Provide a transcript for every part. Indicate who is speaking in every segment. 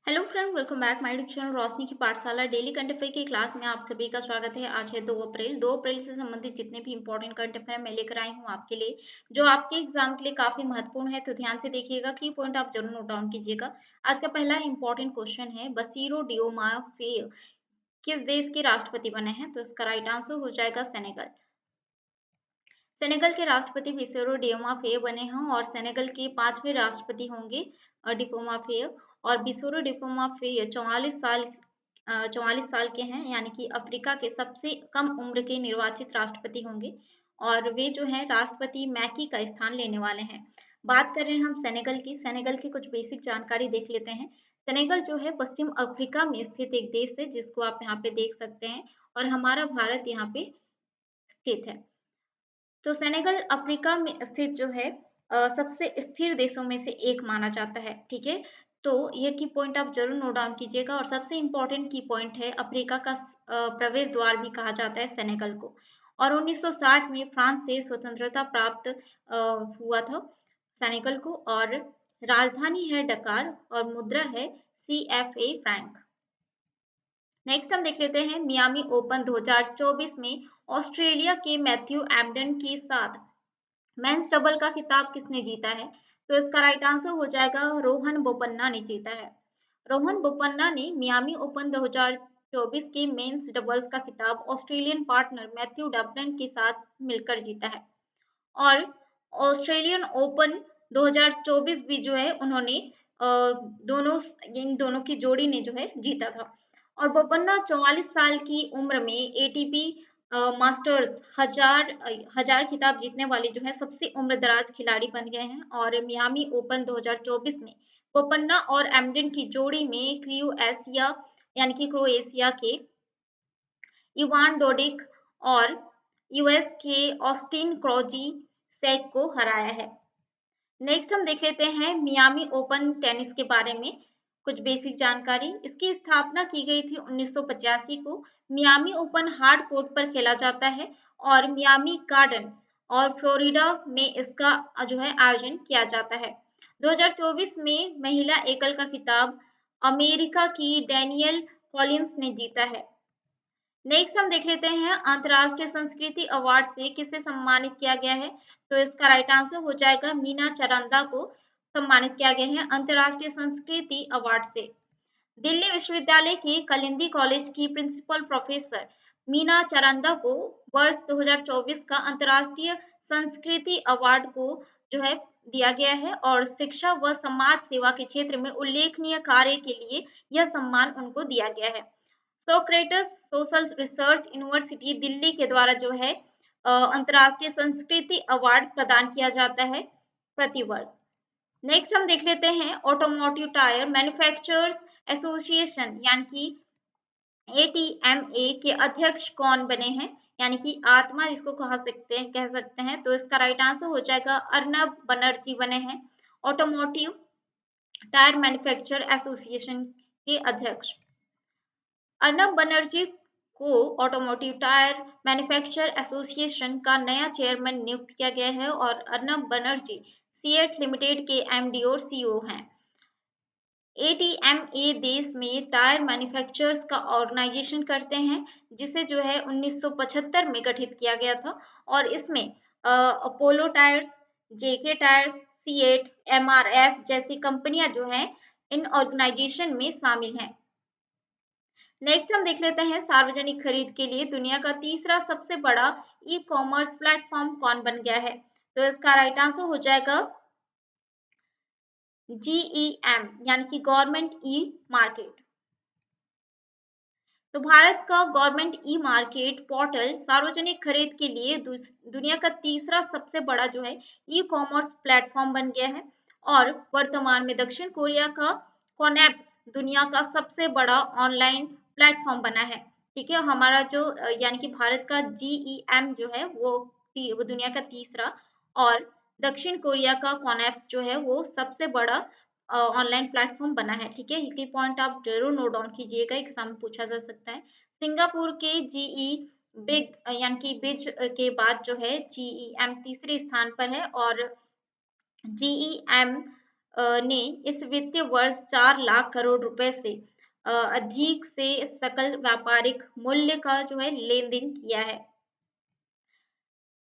Speaker 1: Hello friend, welcome back my YouTube channel Roshni की पाठशाला daily current affair की class में आप सभी का स्वागत है। आज है 2 अप्रैल। 2 अप्रैल से संबंधित जितने भी इंपॉर्टेंट करंट अफेयर मैं लेकर आई हूँ आपके लिए, जो आपके एग्जाम के लिए काफी महत्वपूर्ण है। तो ध्यान से देखिएगा, की पॉइंट आप जरूर नोट डाउन कीजिएगा। आज का पहला इंपॉर्टेंट क्वेश्चन है, बसीरो डियोमाफे किस देश के राष्ट्रपति बने हैं? तो इसका राइट आंसर हो जाएगा सेनेगल। सेनेगल के राष्ट्रपति बिसेरो डियोमाफे बने हैं और सेनेगल के 5वें राष्ट्रपति होंगे डिपोमाफे। और बिसेरो डिपोमाफे 44 साल के हैं, यानी कि अफ्रीका के सबसे कम उम्र के निर्वाचित राष्ट्रपति होंगे। और वे जो हैं राष्ट्रपति मैकी का स्थान लेने वाले हैं। बात कर रहे हैं हम सेनेगल की। सेनेगल की कुछ बेसिक जानकारी देख लेते हैं। सेनेगल जो है पश्चिम अफ्रीका में स्थित एक देश है, जिसको आप यहाँ पे देख सकते हैं। और हमारा भारत यहाँ पे स्थित है। तो सेनेगल अफ्रीका में स्थित जो है सबसे स्थिर देशों में से एक माना जाता है। ठीक है, तो ये की पॉइंट आप जरूर नोट डाउन कीजिएगा। और सबसे इम्पोर्टेंट की पॉइंट है, अफ्रीका का प्रवेश द्वार भी कहा जाता है सेनेगल को। और 1960 में फ्रांस से स्वतंत्रता प्राप्त हुआ था सेनेगल को। और राजधानी है डकार और मुद्रा है CFA फ्रैंक। नेक्स्ट हम देख लेते हैं, मियामी ओपन 2024 में ऑस्ट्रेलिया के मैथ्यू एम्पटन के साथ मेंस डबल का खिताब किसने जीता है? तो इसका राइट आंसर हो जाएगा रोहन बोपन्ना ने जीता है। रोहन बोपन्ना ने मियामी ओपन 2024 के मेंस डबल्स का खिताब ऑस्ट्रेलियन पार्टनर मैथ्यू डबलन के साथ मिलकर जीता है। और ऑस्ट्रेलियन ओपन 2024 भी जो है उन्होंने दोनों इन दोनों की जोड़ी ने जो है जीता था। और बोपन्ना 44 साल की उम्र में एटीपी मास्टर्स हजार खिताब जीतने वाले जो है सबसे उम्रदराज खिलाड़ी बन गए हैं। और मियामी ओपन 2024 में बोपन्ना और एम्डन की जोड़ी में क्रोएशिया यानी कि क्रोएशिया के इवान डोडिक और यूएस के ऑस्टिन क्रोजी सेक को हराया है। नेक्स्ट हम देख लेते हैं मियामी ओपन टेनिस के बारे में कुछ बेसिक जानकारी। इसकी स्थापना की गई थी 1985 को। मियामी ओपन हार्ड कोर्ट पर खेला जाता है और मियामी गार्डन और फ्लोरिडा में इसका जो है आयोजन किया जाता है। 2024 में महिला एकल का खिताब अमेरिका की डैनियल कॉलिंस ने जीता है। नेक्स्ट हम देख लेते हैं, अंतर्राष्ट्रीय संस्कृति अवार्ड से किसे सम्मानित किया गया है? तो इसका राइट आंसर हो जाएगा मीना चरंदा को सम्मानित किया गया है अंतर्राष्ट्रीय संस्कृति अवार्ड से। दिल्ली विश्वविद्यालय के कलिंदी कॉलेज की प्रिंसिपल प्रोफेसर मीना चरंदा को वर्ष 2024 का अंतर्राष्ट्रीय संस्कृति अवार्ड को जो है दिया गया है। और शिक्षा व समाज सेवा के क्षेत्र में उल्लेखनीय कार्य के लिए यह सम्मान उनको दिया गया है। Socrates social research university Delhi के द्वारा जो है अंतर्राष्ट्रीय संस्कृति अवार्ड प्रदान किया जाता है प्रतिवर्ष। नेक्स्ट हम देख लेते हैं, ऑटोमोटिव टायर मैन्युफैक्चरर्स एसोसिएशन यानी कि ATMA के अध्यक्ष कौन बने हैं? यानी कि आत्मा जिसको कह सकते हैं। तो इसका राइट आंसर हो जाएगा अर्नब बनर्जी बने हैं ऑटोमोटिव टायर मैन्युफैक्चर एसोसिएशन के अध्यक्ष। अर्नब बनर्जी को ऑटोमोटिव टायर मैन्युफैक्चर एसोसिएशन का नया चेयरमैन नियुक्त किया गया है। और अर्नब बनर्जी सीएट लिमिटेड के MD और CEO हैं। ATMA देश में टायर मैन्युफैक्चरर्स का ऑर्गेनाइजेशन करते हैं, जिसे जो है 1975 में गठित किया गया था। और इसमें Apollo tyres, JK tyres, CEAT, MRF जैसी कंपनियां जो हैं इन ऑर्गेनाइजेशन में शामिल हैं। नेक्स्ट हम देख लेते हैं, सार्वजनिक खरीद के लिए दुनिया का तीसरा सबसे बड़ा ई-कॉमर्स प्लेटफॉर्म कौन बन गया है? तो इसका राइट आंसर हो जाएगा GEM यानी कि गवर्नमेंट ई मार्केट। तो भारत का गवर्नमेंट ई मार्केट पोर्टल सार्वजनिक खरीद के लिए दुनिया का तीसरा सबसे बड़ा जो है ई कॉमर्स प्लेटफॉर्म बन गया है। और वर्तमान में दक्षिण कोरिया का कॉनेप्स दुनिया का सबसे बड़ा ऑनलाइन प्लेटफॉर्म बना है। ठीक है, हमारा जो यानी कि भारत का GEM जो है वो दुनिया का तीसरा। और दक्षिण कोरिया का कॉनेप्स जो है वो सबसे बड़ा ऑनलाइन प्लेटफॉर्म बना है। ठीक है, ये पॉइंट आप जरूर नोट डाउन कीजिएगा, एग्जाम में पूछा जा सकता है। सिंगापुर के जीई बिग यानी कि बिज के बाद जो है GEM तीसरे स्थान पर है। और GEM ने इस वित्तीय वर्ष 4 लाख करोड़ रुपए से अधिक से सकल व्यापारिक मूल्य का जो है लेन-देन किया है।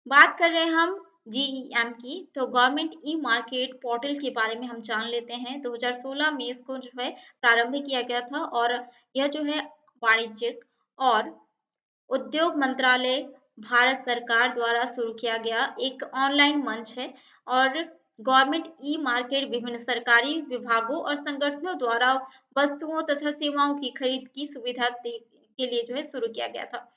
Speaker 1: बात कर रहे हैं हम जीईएम की, तो गवर्नमेंट ई मार्केट पोर्टल के बारे में हम जान लेते हैं। 2016 में इसको जो है प्रारंभ किया गया था और यह जो है वाणिज्यिक और उद्योग मंत्रालय, भारत सरकार द्वारा शुरू किया गया एक ऑनलाइन मंच है और गवर्नमेंट ई मार्केट विभिन्न सरकारी विभागों और संगठनों द्वारा वस्तुओं तथा सेवाओं की खरीद की सुविधा के लिए जो है शुरू किया गया था।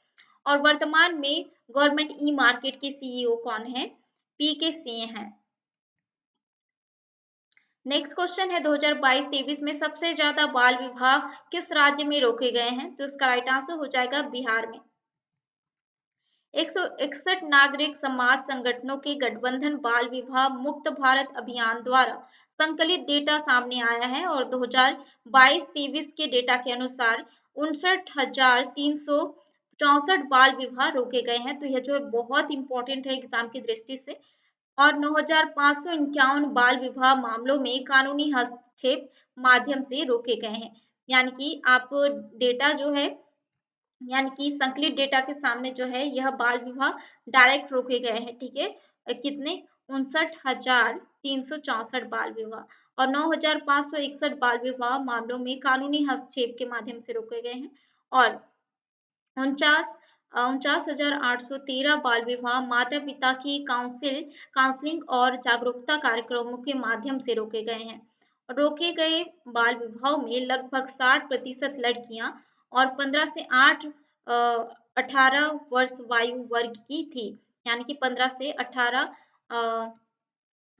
Speaker 1: और वर्तमान में गवर्नमेंट ई मार्केट के सीईओ कौन है? पीके सिंह हैं। नेक्स्ट क्वेश्चन है 2022-23 में सबसे ज्यादा बाल विवाह किस राज्य में रोके गए हैं? तो इसका राइट आंसर हो जाएगा बिहार में। 161 नागरिक समाज संगठनों के गठबंधन बाल विवाह मुक्त भारत अभियान द्वारा संकलित डेटा सामने आया है और 2022-23 के डेटा के अनुसार 59,364 बाल विवाह रोके गए हैं। तो यह जो है बहुत इंपॉर्टेंट है एग्जाम की दृष्टि से। और 9,551 बाल विवाह मामलों में कानूनी हस्तक्षेप माध्यम से रोके गए हैं। यानी कि आप डेटा जो है यानी कि संकलित डेटा के सामने जो है यह बाल विवाह डायरेक्ट रोके गए हैं। ठीक है, कितने? 59,364 बाल विवाह और 9,561 बाल विवाह मामलों में कानूनी हस्तक्षेप के माध्यम से रोके गए हैं और 49,813 बाल विवाह माता पिता की काउंसलिंग और जागरूकता कार्यक्रमों के माध्यम से रोके गए हैं। रोके गए बाल विवाहों में लगभग 60% लड़कियां और 15 से 18 वर्ष वायु वर्ग की थी। यानी कि 15 से 18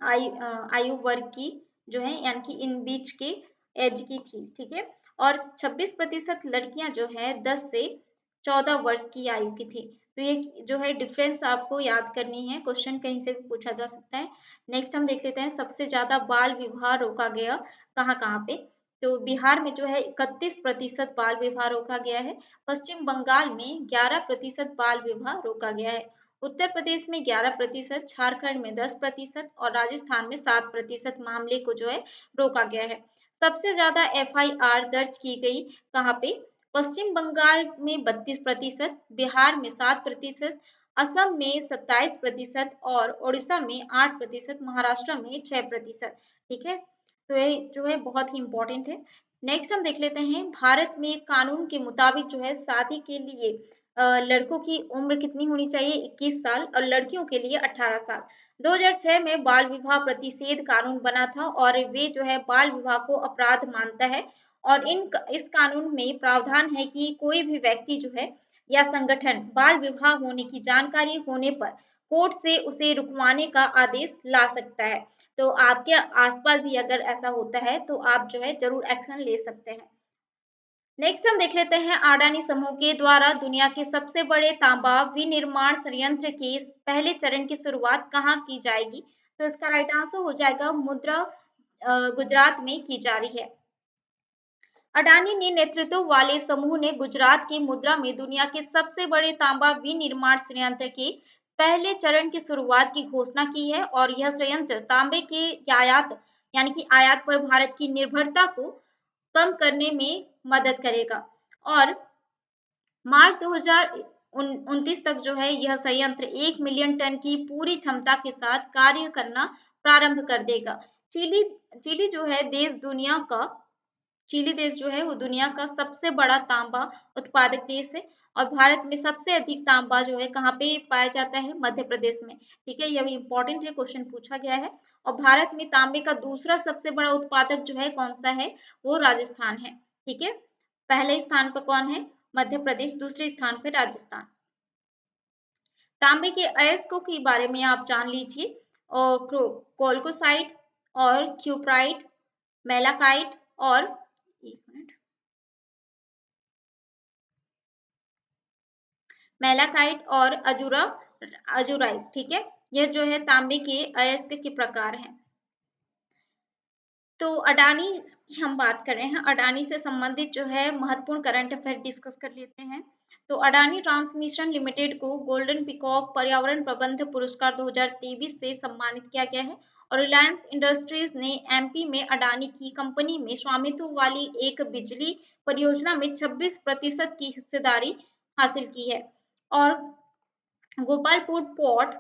Speaker 1: आयु वर्ग की जो है यानी कि इन बीच के एज की थी। ठीक है, और 26% लड़कियां जो है 10 से 14 वर्ष की आयु की थी। तो ये जो है डिफरेंस आपको याद करनी है, क्वेश्चन कहीं से भी पूछा जा सकता है। नेक्स्ट हम देख लेते हैं सबसे ज्यादा बाल विवाह रोका गया कहाँ कहाँ पे। तो बिहार में जो है 31% बाल विवाह रोका गया है। पश्चिम बंगाल में 11% बाल विवाह रोका गया है। उत्तर प्रदेश में 11%, झारखंड में 10% और राजस्थान में 7% मामले को जो है रोका गया है। सबसे ज्यादा एफआईआर दर्ज की गई कहाँ पे? पश्चिम बंगाल में 32%, बिहार में 7%, असम में 27% और उड़ीसा में 8%, महाराष्ट्र में 6%। ठीक है, तो ये जो है बहुत ही इंपॉर्टेंट है। नेक्स्ट हम देख लेते हैं भारत में कानून के मुताबिक जो है शादी के लिए लड़कों की उम्र कितनी होनी चाहिए? 21 साल और लड़कियों के लिए 18 साल। 2006 में बाल विवाह प्रतिषेध कानून बना था और वे जो है बाल विवाह को अपराध मानता है और इस कानून में प्रावधान है कि कोई भी व्यक्ति जो है या संगठन बाल विवाह होने की जानकारी होने पर कोर्ट से उसे रुकवाने का आदेश ला सकता है। तो आपके आसपास भी अगर ऐसा होता है तो आप जो है जरूर एक्शन ले सकते हैं। नेक्स्ट हम देख लेते हैं अडानी समूह के द्वारा दुनिया के सबसे बड़े तांबा विनिर्माण संयंत्र के पहले चरण की शुरुआत कहाँ की जाएगी? तो इसका राइट आंसर हो जाएगा मुद्रा गुजरात में की जा रही है। अडानी ने नेतृत्व वाले समूह ने गुजरात के मुद्रा में दुनिया के सबसे बड़े तांबा विनिर्माण संयंत्र के पहले चरण की शुरुआत की घोषणा की है और यह संयंत्र तांबे के आयात यानी कि आयात पर भारत की निर्भरता को कम करने में मदद करेगा और मार्च 2029 तक जो है यह संयंत्र 1 मिलियन टन की पूरी क्षमता के साथ कार्य करना प्रारंभ कर देगा। चिली चिली जो है चिली देश जो है वो दुनिया का सबसे बड़ा तांबा उत्पादक देश है और भारत में सबसे अधिक तांबा जो है कहाँ पे पाया जाता है? मध्य प्रदेश में। ठीक है, यह भी इंपॉर्टेंट है, क्वेश्चन पूछा गया है। और भारत में तांबे का दूसरा सबसे बड़ा उत्पादक जो है कौन सा है? वो राजस्थान है। ठीक है, पहले स्थान पर कौन है? मध्य प्रदेश, दूसरे स्थान पर राजस्थान। तांबे के अयस्कों के बारे में आप जान लीजिए और कोल्कोसाइट और क्यूप्राइट, मेलाकाइट और एक मिनट मेलाकाइट और अजुराइट। ठीक है, यह जो है तांबे के अयस्क के प्रकार हैं। तो अडानी की हम बात कर रहे हैं, अडानी से संबंधित जो है महत्वपूर्ण करंट अफेयर डिस्कस कर लेते हैं। तो अडानी ट्रांसमिशन लिमिटेड को गोल्डन पीकॉक पर्यावरण प्रबंध पुरस्कार 2023 से सम्मानित किया गया है और रिलायंस इंडस्ट्रीज ने एमपी में अडानी की कंपनी में स्वामित्व वाली एक बिजली परियोजना में 26% की हिस्सेदारी हासिल की है। और गोपालपुर पोर्ट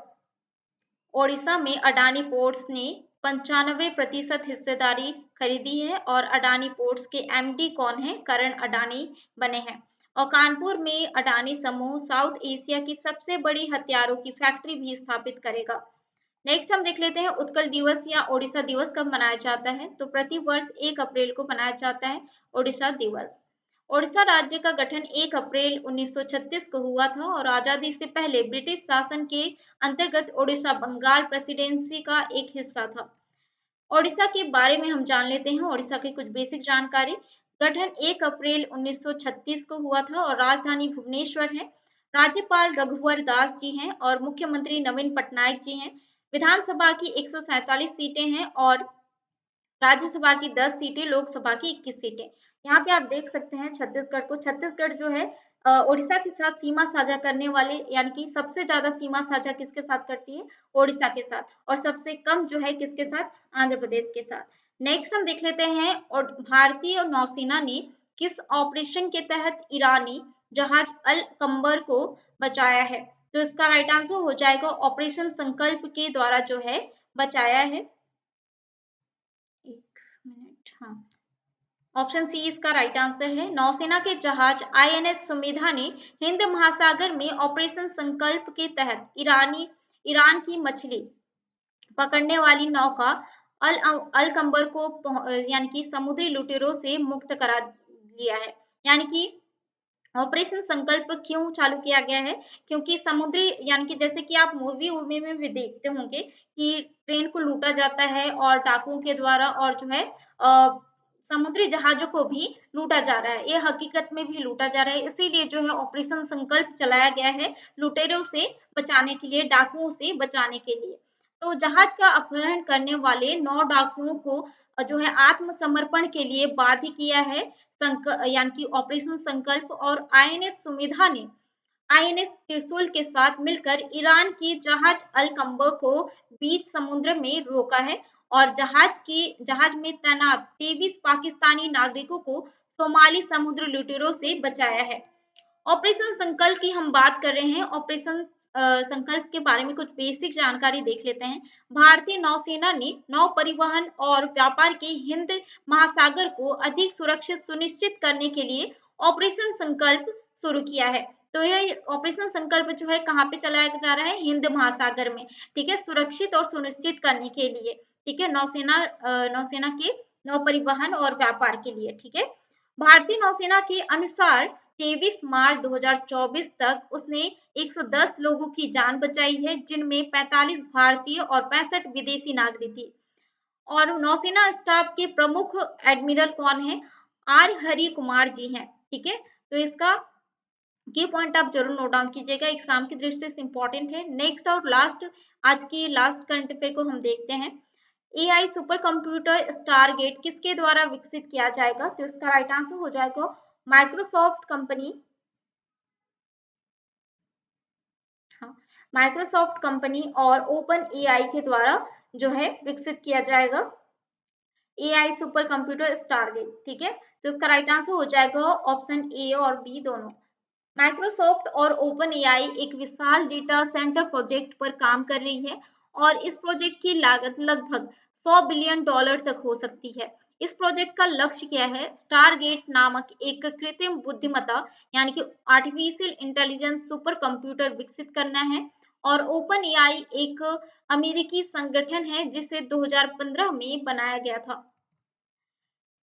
Speaker 1: ओडिशा में अडानी पोर्ट्स ने 95% हिस्सेदारी खरीदी है और अडानी पोर्ट्स के एमडी कौन है? करण अडानी बने हैं। और कानपुर में अडानी समूह साउथ एशिया की सबसे बड़ी हथियारों की फैक्ट्री भी स्थापित करेगा। नेक्स्ट हम देख लेते हैं उत्कल दिवस या ओडिशा दिवस कब मनाया जाता है। तो प्रति वर्ष 1 अप्रैल को मनाया जाता है ओडिशा दिवस। ओडिशा राज्य का गठन 1 अप्रैल 1936 को हुआ था और आजादी से पहले ब्रिटिश शासन के अंतर्गत ओडिशा बंगाल प्रेसिडेंसी का एक हिस्सा था। ओडिशा के बारे में हम जान लेते हैं ओडिशा की कुछ बेसिक जानकारी। गठन 1 अप्रैल 1936 को हुआ था और राजधानी भुवनेश्वर है। राज्यपाल रघुवर दास जी हैं और मुख्यमंत्री नवीन पटनायक जी हैं। विधानसभा की 147 सीटें हैं और राज्यसभा की 10 सीटें, लोकसभा की 21 सीटें। यहाँ पे आप देख सकते हैं छत्तीसगढ़ को। छत्तीसगढ़ जो है ओडिशा के साथ सीमा साझा करने वाले यानी कि सबसे ज्यादा सीमा साझा किसके साथ करती है? ओडिशा के साथ। और सबसे कम जो है किसके साथ? आंध्र प्रदेश के साथ। नेक्स्ट हम देख लेते हैं और भारतीय नौसेना ने किस ऑपरेशन के तहत ईरानी जहाज अल कंबर को बचाया है? तो इसका राइट आंसर हो जाएगा ऑपरेशन संकल्प के द्वारा जो है बचाया है। एक मिनट, हाँ, ऑप्शन सी इसका राइट आंसर है। नौसेना के जहाज आईएनएस सुमेधा ने हिंद महासागर में ऑपरेशन संकल्प के तहत ईरान की मछली पकड़ने वाली नौका अल अल कंबर को यानी कि समुद्री लुटेरों से मुक्त करा लिया है। यानी कि ऑपरेशन संकल्प क्यों चालू किया गया है? क्योंकि समुद्री यानी कि जैसे कि आप मूवी वूवी में भी देखते होंगे कि ट्रेन को लूटा जाता है और डाकुओं के द्वारा और जो है समुद्री जहाजों को भी लूटा जा रहा है। ये हकीकत में भी लूटा जा रहा है, इसीलिए जो है ऑपरेशन संकल्प चलाया गया है लुटेरों से बचाने के लिए, डाकुओं से बचाने के लिए। तो जहाज का अपहरण करने वाले 9 डाकुओं को जो है आत्मसमर्पण के लिए बाध्य किया है यानी कि ऑपरेशन संकल्प। और आईएनएस सुमेधा ने आईएनएस त्रिशूल के साथ मिलकर ईरान की जहाज अल कंबर को बीच समुद्र में रोका है और जहाज में तैनात 23 पाकिस्तानी नागरिकों को सोमाली समुद्र लुटेरों से बचाया है। ऑपरेशन संकल्प की हम बात कर रहे हैं। ऑपरेशन संकल्प के बारे में कुछ बेसिक जानकारी देख लेते हैं। भारतीय नौसेना ने नौ परिवहन और व्यापार के हिंद महासागर को अधिक सुरक्षित सुनिश्चित करने के लिए ऑपरेशन संकल्प शुरू किया है। तो यह ऑपरेशन संकल्प जो है कहाँ पे चलाया जा रहा है? हिंद महासागर में, ठीक है, सुरक्षित और सुनिश्चित करने के लिए, ठीक है, नौसेना के नौ परिवहन और व्यापार के लिए, ठीक है। भारतीय नौसेना के अनुसार 23 मार्च 2024 तक उसने 110 लोगों की जान बचाई है, जिनमें 45 भारतीय और 65 विदेशी नागरिक थे। और नौसेना स्टाफ के प्रमुख एडमिरल कौन है? आर हरि कुमार जी हैं, ठीक है। तो इसका की पॉइंट आप जरूर नोट डाउन कीजिएगा, एग्जाम की दृष्टि से इंपॉर्टेंट है। नेक्स्ट और लास्ट, आज की लास्ट करंट अफेयर को हम देखते हैं। एआई सुपर कंप्यूटर स्टारगेट किसके द्वारा विकसित किया जाएगा? तो इसका राइट आंसर हो जाएगा माइक्रोसॉफ्ट कंपनी, हाँ, माइक्रोसॉफ्ट कंपनी और ओपन एआई के द्वारा जो है विकसित किया जाएगा एआई सुपर कंप्यूटर स्टारगेट, ठीक है। तो इसका राइट आंसर हो जाएगा ऑप्शन ए और बी दोनों। माइक्रोसॉफ्ट और ओपन एआई एक विशाल डेटा सेंटर प्रोजेक्ट पर काम कर रही है और इस प्रोजेक्ट की लागत लगभग 100 बिलियन डॉलर तक हो सकती है। इस प्रोजेक्ट का लक्ष्य क्या है? स्टारगेट नामक एक कृत्रिम बुद्धिमत्ता यानी कि आर्टिफिशियल इंटेलिजेंस सुपर कंप्यूटर विकसित करना है। और ओपन एआई एक अमेरिकी संगठन है जिसे 2015 में बनाया गया था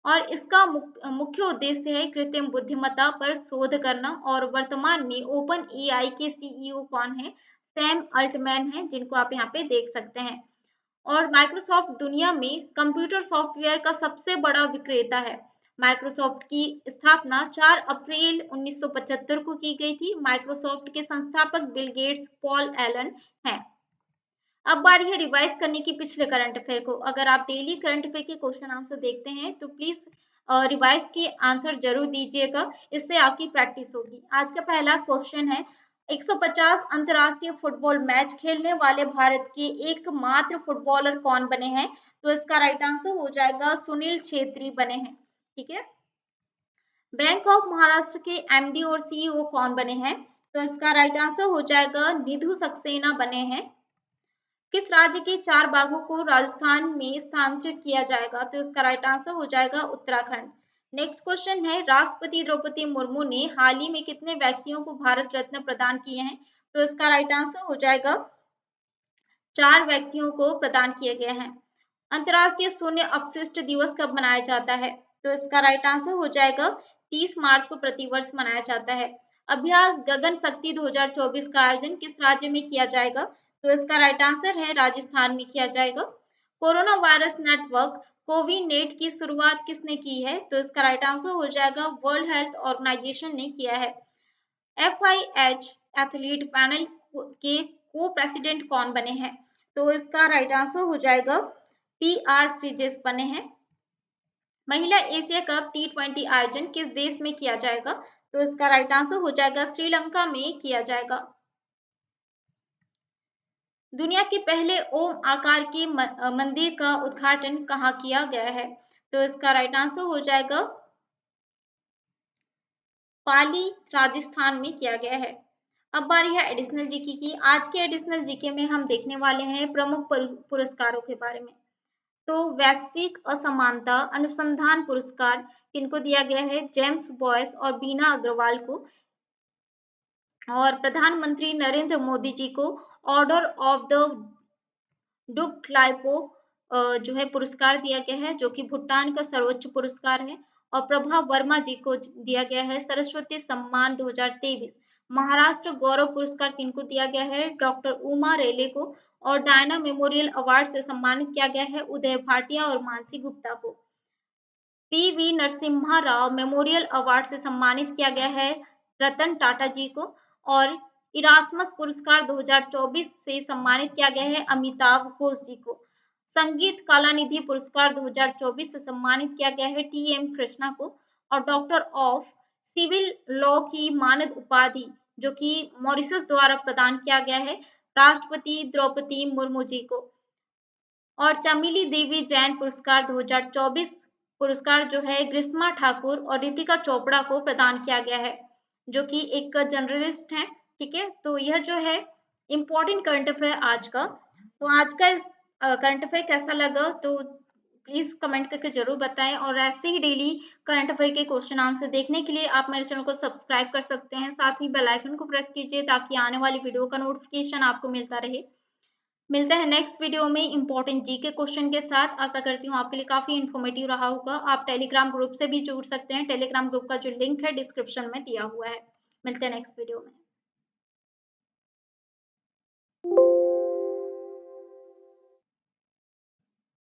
Speaker 1: और इसका मुख्य उद्देश्य है कृत्रिम बुद्धिमत्ता पर शोध करना। और वर्तमान में ओपन एआई के सीईओ कौन है? सैम अल्टमैन है, जिनको आप यहाँ पे देख सकते हैं। और माइक्रोसॉफ्ट दुनिया में कंप्यूटर सॉफ्टवेयर का सबसे बड़ा विक्रेता है। माइक्रोसॉफ्ट की स्थापना 4 अप्रैल 1975 को की गई थी। माइक्रोसॉफ्ट के संस्थापक बिल गेट्स, पॉल एलन हैं। अब बारी है रिवाइज करने की पिछले करंट अफेयर को। अगर आप डेली करंट अफेयर के क्वेश्चन आंसर देखते हैं तो प्लीज रिवाइज के आंसर जरूर दीजिएगा, इससे आपकी प्रैक्टिस होगी। आज का पहला क्वेश्चन है, 150 अंतर्राष्ट्रीय फुटबॉल मैच खेलने वाले भारत के एकमात्र फुटबॉलर कौन बने हैं? तो इसका राइट आंसर हो जाएगा सुनील छेत्री बने हैं। ठीक है। बैंक ऑफ महाराष्ट्र के एमडी और सीईओ कौन बने हैं? तो इसका राइट आंसर हो जाएगा निधु सक्सेना बने हैं। किस राज्य के 4 बाघों को राजस्थान में स्थानांतरित किया जाएगा? तो इसका राइट आंसर हो जाएगा उत्तराखंड। नेक्स्ट क्वेश्चन है, राष्ट्रपति द्रौपदी मुर्मू ने हाल ही में कितने व्यक्तियों को भारत रत्न प्रदान किए हैं? तो इसका राइट आंसर हो जाएगा 4 व्यक्तियों को प्रदान किए गए हैं। अंतर्राष्ट्रीय शून्य अपशिष्ट दिवस कब मनाया जाता है? तो इसका राइट आंसर हो जाएगा 30 मार्च को प्रतिवर्ष मनाया जाता है। अभ्यास गगन शक्ति 2024 का आयोजन किस राज्य में किया जाएगा? तो इसका राइट आंसर है राजस्थान में किया जाएगा। कोरोना वायरस नेटवर्क कोविनेट की शुरुआत किसने की है? तो इसका राइट आंसर हो जाएगा वर्ल्ड हेल्थ ऑर्गेनाइजेशन ने किया है। FIH एथलीट पैनल के को प्रेसिडेंट कौन बने हैं? तो इसका राइट आंसर हो जाएगा PR श्रीजेश बने हैं। महिला एशिया कप T20 आयोजन किस देश में किया जाएगा? तो इसका राइट आंसर हो जाएगा श्रीलंका में किया जाएगा। दुनिया के पहले ओम आकार के मंदिर का उद्घाटन कहाँ किया गया है? तो इसका राइट आंसर हो जाएगा पाली राजस्थान में किया गया है। अब बारी है एडिशनल जीके की। आज के एडिशनल जीके में हम देखने वाले हैं प्रमुख पुरस्कारों के बारे में। तो वैश्विक असमानता अनुसंधान पुरस्कार किनको दिया गया है? जेम्स बॉयस और बीना अग्रवाल को। और प्रधानमंत्री नरेंद्र मोदी जी को ऑर्डर ऑफ द डुक्लाइपो जो है पुरस्कार दिया गया है, जो कि भूटान का सर्वोच्च पुरस्कार है। और प्रभा वर्मा जी को दिया गया है सरस्वती सम्मान 2023। महाराष्ट्र गौरव पुरस्कार किनको दिया गया है? डॉक्टर उमा रेले को। और डायना मेमोरियल अवार्ड से सम्मानित किया गया है उदय भाटिया और मानसी गुप्ता को। PV Narasimha Rao memorial award से सम्मानित किया गया है रतन टाटा जी को। और इरासमस पुरस्कार 2024 से सम्मानित किया गया है अमिताभ घोष जी को। संगीत कलानिधि पुरस्कार 2024 से सम्मानित किया गया है TM कृष्णा को। और डॉक्टर ऑफ सिविल लॉ की मानद उपाधि जो कि मॉरिशस द्वारा प्रदान किया गया है राष्ट्रपति द्रौपदी मुर्मू जी को। और चमेली देवी जैन पुरस्कार 2024 पुरस्कार जो है ग्रीष्मा ठाकुर और रितिका चोपड़ा को प्रदान किया गया है, जो कि एक जर्नलिस्ट हैं। ठीक है, तो यह जो है इम्पोर्टेंट करंट अफेयर आज का। तो आज का करंट अफेयर कैसा लगा तो प्लीज कमेंट करके जरूर बताएं। और ऐसे ही डेली करंट अफेयर के क्वेश्चन आंसर देखने के लिए आप मेरे चैनल को सब्सक्राइब कर सकते हैं। साथ ही बेल आइकन को प्रेस कीजिए ताकि आने वाली वीडियो का नोटिफिकेशन आपको मिलता रहे। मिलते हैं नेक्स्ट वीडियो में इंपॉर्टेंट जीके क्वेश्चन के साथ। आशा करती हूँ आपके लिए काफी इन्फॉर्मेटिव रहा होगा। आप टेलीग्राम ग्रुप से भी जुड़ सकते हैं। टेलीग्राम ग्रुप का जो लिंक है डिस्क्रिप्शन में दिया हुआ है। मिलते हैं नेक्स्ट वीडियो में।